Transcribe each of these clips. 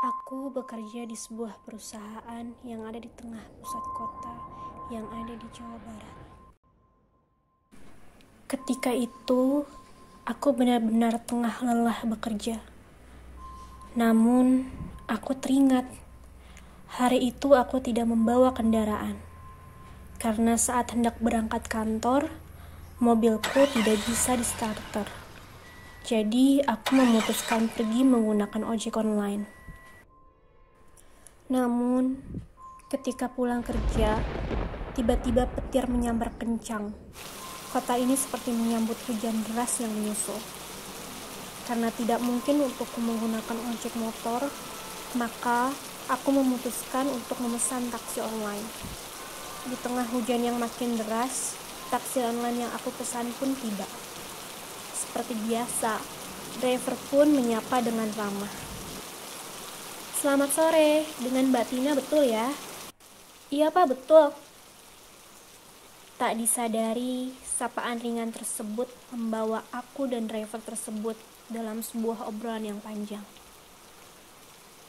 Aku bekerja di sebuah perusahaan yang ada di tengah pusat kota yang ada di Jawa Barat. Ketika itu, aku benar-benar tengah lelah bekerja. Namun, aku teringat, hari itu aku tidak membawa kendaraan. Karena saat hendak berangkat kantor, mobilku tidak bisa di-starter. Jadi, aku memutuskan pergi menggunakan ojek online. Namun, ketika pulang kerja, tiba-tiba petir menyambar kencang. Kota ini seperti menyambut hujan deras yang menyusul. Karena tidak mungkin untukku menggunakan ojek motor, maka aku memutuskan untuk memesan taksi online. Di tengah hujan yang makin deras, taksi online yang aku pesan pun tiba. Seperti biasa, driver pun menyapa dengan ramah. "Selamat sore, dengan Mbak Tina betul ya?" "Iya Pak, betul." Tak disadari, sapaan ringan tersebut membawa aku dan driver tersebut dalam sebuah obrolan yang panjang.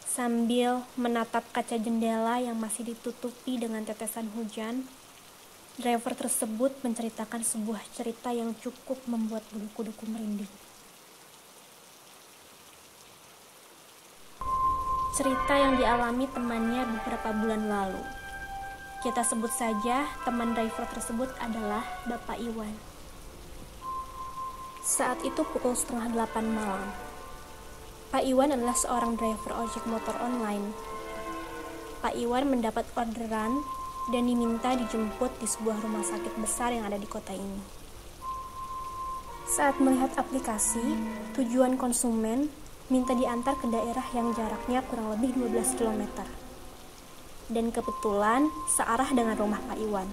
Sambil menatap kaca jendela yang masih ditutupi dengan tetesan hujan, driver tersebut menceritakan sebuah cerita yang cukup membuat bulu kuduku merinding. Cerita yang dialami temannya beberapa bulan lalu. Kita sebut saja teman driver tersebut adalah Bapak Iwan. Saat itu pukul 7:30 malam. Pak Iwan adalah seorang driver ojek motor online. Pak Iwan mendapat orderan dan diminta dijemput di sebuah rumah sakit besar yang ada di kota ini. Saat melihat aplikasi, tujuan konsumen minta diantar ke daerah yang jaraknya kurang lebih 12 km. Dan kebetulan searah dengan rumah Pak Iwan.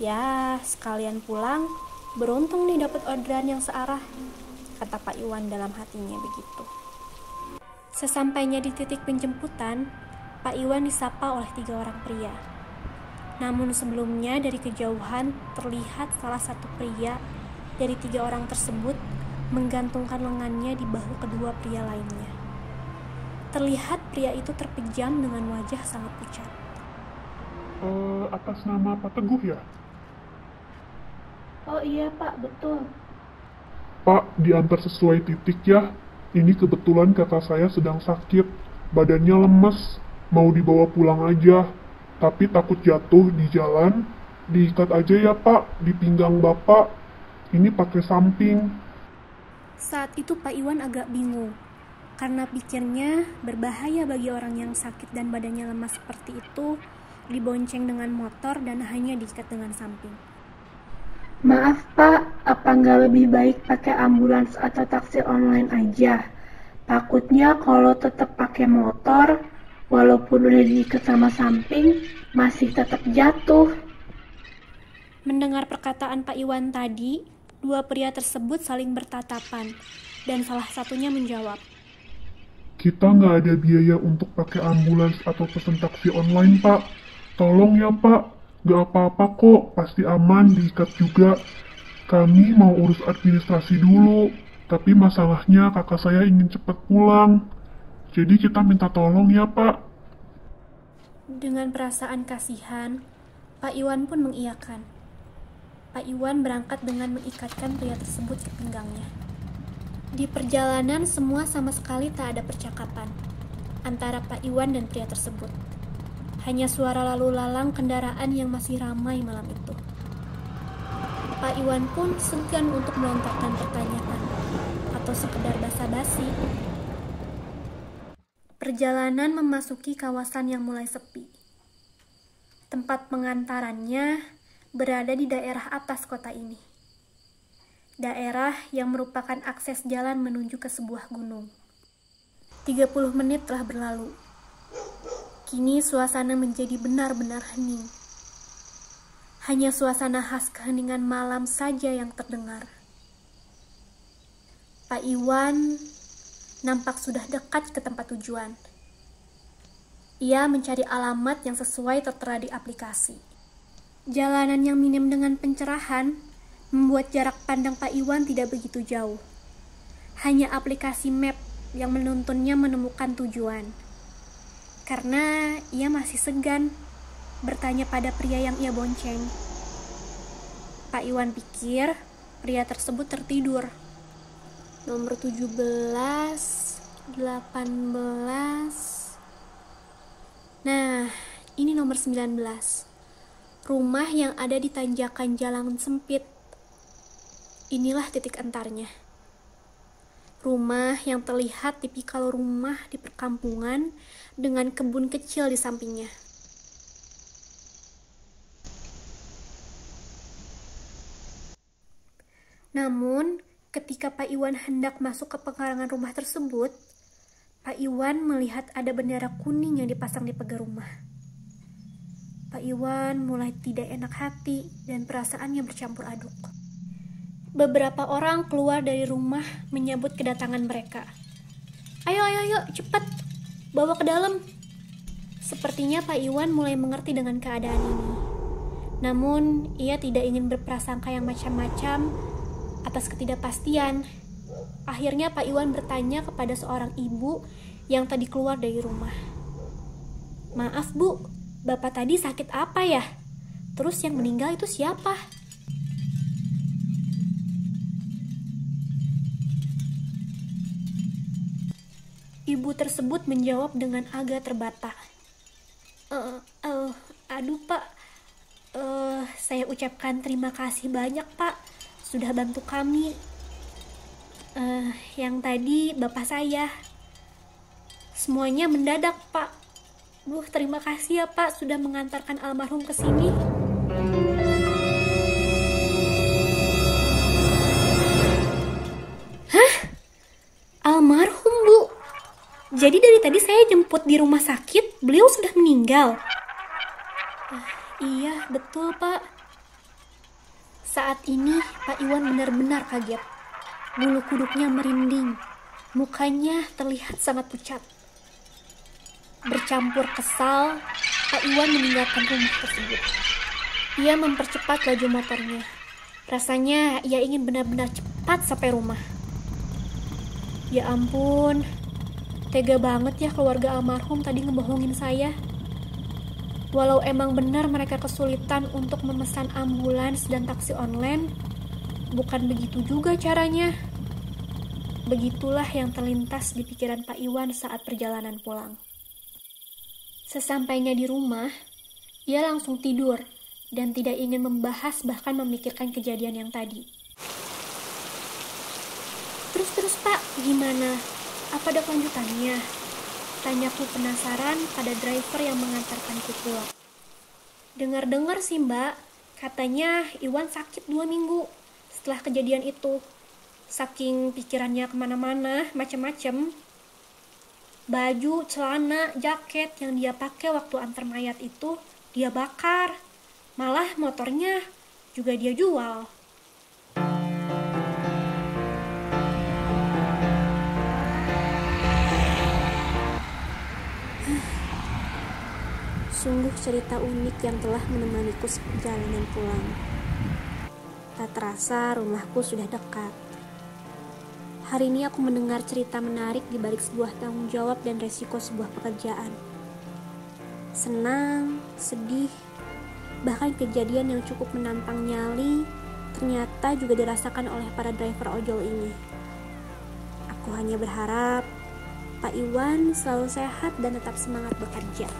Ya, sekalian pulang, beruntung nih dapat orderan yang searah, kata Pak Iwan dalam hatinya begitu. Sesampainya di titik penjemputan, Pak Iwan disapa oleh 3 orang pria. Namun sebelumnya dari kejauhan terlihat salah satu pria dari 3 orang tersebut menggantungkan lengannya di bahu kedua pria lainnya. Terlihat pria itu terpejam dengan wajah sangat pucat. Atas nama Pak Teguh ya? "Oh iya Pak, betul." Pak, diantar sesuai titik ya. Ini kebetulan kakak saya sedang sakit. Badannya lemes, mau dibawa pulang aja. Tapi takut jatuh di jalan. Diikat aja ya Pak, di pinggang Bapak. Ini pakai samping. Saat itu Pak Iwan agak bingung, karena pikirnya berbahaya bagi orang yang sakit dan badannya lemas seperti itu, dibonceng dengan motor dan hanya diikat dengan samping. Maaf Pak, apa nggak lebih baik pakai ambulans atau taksi online aja? Takutnya kalau tetap pakai motor, walaupun udah diikat sama samping, masih tetap jatuh. Mendengar perkataan Pak Iwan tadi, 2 pria tersebut saling bertatapan, dan salah satunya menjawab, Kita nggak ada biaya untuk pakai ambulans atau pesen taksi online Pak. Tolong ya Pak, nggak apa-apa kok, pasti aman, diikat juga. Kami mau urus administrasi dulu, tapi masalahnya kakak saya ingin cepat pulang. Jadi kita minta tolong ya Pak. Dengan perasaan kasihan, Pak Iwan pun mengiyakan. Pak Iwan berangkat dengan mengikatkan pria tersebut ke pinggangnya. Di perjalanan semua sama sekali tak ada percakapan antara Pak Iwan dan pria tersebut. Hanya suara lalu lalang kendaraan yang masih ramai malam itu. Pak Iwan pun segan untuk melontarkan pertanyaan atau sekedar basa-basi. Perjalanan memasuki kawasan yang mulai sepi. Tempat pengantarannya berada di daerah atas kota ini. Daerah yang merupakan akses jalan menuju ke sebuah gunung. 30 menit telah berlalu. Kini suasana menjadi benar-benar hening. Hanya suasana khas keheningan malam saja yang terdengar. Pak Iwan nampak sudah dekat ke tempat tujuan. Ia mencari alamat yang sesuai tertera di aplikasi. Jalanan yang minim dengan pencerahan membuat jarak pandang Pak Iwan tidak begitu jauh. Hanya aplikasi map yang menuntunnya menemukan tujuan. Karena ia masih segan bertanya pada pria yang ia bonceng. Pak Iwan pikir pria tersebut tertidur. Nomor 17, 18. Nah, ini nomor 19. Rumah yang ada di tanjakan jalan sempit. Inilah titik entarnya. Rumah yang terlihat tipikal rumah di perkampungan dengan kebun kecil di sampingnya. Namun, ketika Pak Iwan hendak masuk ke pekarangan rumah tersebut, Pak Iwan melihat ada bendera kuning yang dipasang di pagar rumah. Pak Iwan mulai tidak enak hati dan perasaannya bercampur aduk. Beberapa orang keluar dari rumah menyambut kedatangan mereka. Ayo, cepat, bawa ke dalam. Sepertinya Pak Iwan mulai mengerti dengan keadaan ini. Namun, ia tidak ingin berprasangka yang macam-macam atas ketidakpastian. Akhirnya Pak Iwan bertanya kepada seorang ibu yang tadi keluar dari rumah. Maaf Bu, Bapak tadi sakit apa ya? Terus yang meninggal itu siapa? Ibu tersebut menjawab dengan agak terbata. Aduh Pak, saya ucapkan terima kasih banyak Pak, sudah bantu kami. Yang tadi bapak saya. Semuanya mendadak Pak. Terima kasih ya Pak sudah mengantarkan almarhum ke sini. Hah? Almarhum Bu? Jadi dari tadi saya jemput di rumah sakit, beliau sudah meninggal. Iya, betul Pak. Saat ini Pak Iwan benar-benar kaget. Bulu kuduknya merinding, mukanya terlihat sangat pucat. Bercampur kesal, Pak Iwan meninggalkan rumah tersebut. Ia mempercepat laju motornya. Rasanya ia ingin benar-benar cepat sampai rumah. Ya ampun, tega banget ya keluarga almarhum tadi ngebohongin saya. Walau emang benar mereka kesulitan untuk memesan ambulans dan taksi online, bukan begitu juga caranya. Begitulah yang terlintas di pikiran Pak Iwan saat perjalanan pulang. Sesampainya di rumah, ia langsung tidur dan tidak ingin membahas bahkan memikirkan kejadian yang tadi. Terus Pak, gimana? Apa ada kelanjutannya? Tanyaku penasaran pada driver yang mengantarkanku pulang. Dengar-dengar sih Mbak, katanya Iwan sakit 2 minggu setelah kejadian itu. Saking pikirannya kemana-mana, macam-macam. Baju, celana, jaket yang dia pakai waktu antar mayat itu dia bakar. Malah motornya juga dia jual. Sungguh cerita unik yang telah menemaniku seperjalanan pulang. Tak terasa rumahku sudah dekat. Hari ini aku mendengar cerita menarik di balik sebuah tanggung jawab dan resiko sebuah pekerjaan. Senang, sedih, bahkan kejadian yang cukup menantang nyali ternyata juga dirasakan oleh para driver ojol ini. Aku hanya berharap Pak Iwan selalu sehat dan tetap semangat bekerja.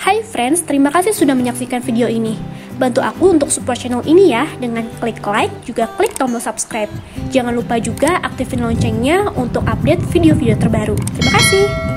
Hai friends, terima kasih sudah menyaksikan video ini. Bantu aku untuk support channel ini ya dengan klik like, juga klik tombol subscribe. Jangan lupa juga aktifin loncengnya untuk update video-video terbaru. Terima kasih.